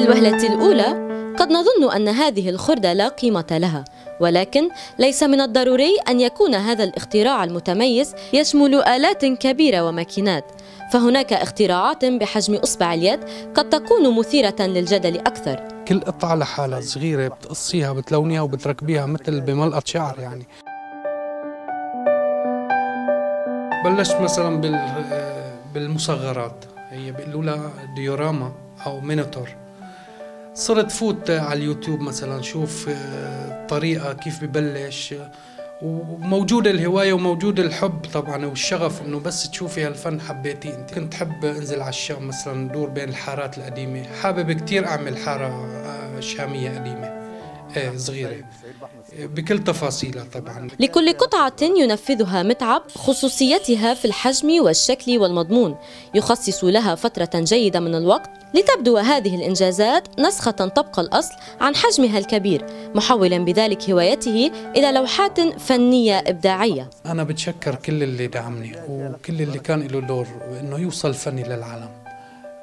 الوهلة الأولى قد نظن أن هذه الخردة لا قيمة لها، ولكن ليس من الضروري أن يكون هذا الاختراع المتميز يشمل آلات كبيرة وماكينات، فهناك اختراعات بحجم إصبع اليد قد تكون مثيرة للجدل أكثر. كل قطعة لحالها صغيرة بتقصيها بتلونيها وبتركبيها مثل بملقط شعر يعني. بلشت مثلا بالمصغرات، هي بيقولوا لها ديوراما أو مينيتور. صرت فوت على اليوتيوب مثلا شوف طريقة كيف ببلش، وموجودة الهواية وموجود الحب طبعا والشغف انه بس تشوفي هالفن حبيتي انت. كنت حب انزل على الشام مثلا ندور بين الحارات القديمة، حابب كتير اعمل حارة شامية قديمة صغيرة بكل تفاصيلها طبعا. لكل قطعة ينفذها متعب خصوصيتها في الحجم والشكل والمضمون، يخصص لها فترة جيدة من الوقت لتبدو هذه الإنجازات نسخة تبقى الأصل عن حجمها الكبير، محولا بذلك هوايته إلى لوحات فنية إبداعية. أنا بتشكر كل اللي دعمني وكل اللي كان له دور إنه يوصل فني للعالم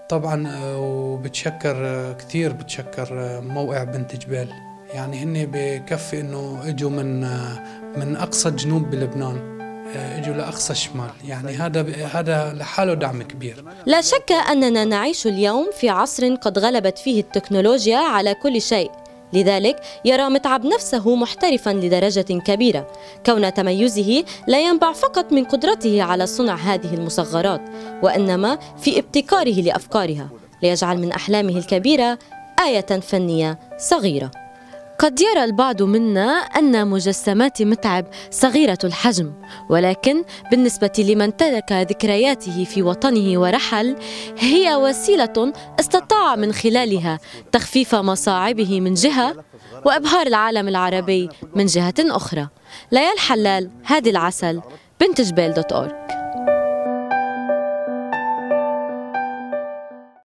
طبعا، وبتشكر كثير بتشكر موقع بنت جبال، يعني هن بكفي إنه إجوا من أقصى الجنوب بلبنان اجوا لاقصى الشمال، يعني هذا لحاله دعم كبير. لا شك اننا نعيش اليوم في عصر قد غلبت فيه التكنولوجيا على كل شيء، لذلك يرى متعب نفسه محترفا لدرجة كبيرة، كون تميزه لا ينبع فقط من قدرته على صنع هذه المصغرات، وإنما في ابتكاره لأفكارها ليجعل من أحلامه الكبيرة آية فنية صغيرة. قد يرى البعض منا أن مجسمات متعب صغيرة الحجم، ولكن بالنسبة لمن ترك ذكرياته في وطنه ورحل، هي وسيلة استطاع من خلالها تخفيف مصاعبه من جهة وإبهار العالم العربي من جهة أخرى. ليال حلال، هادي العسل، بنت جبال.org.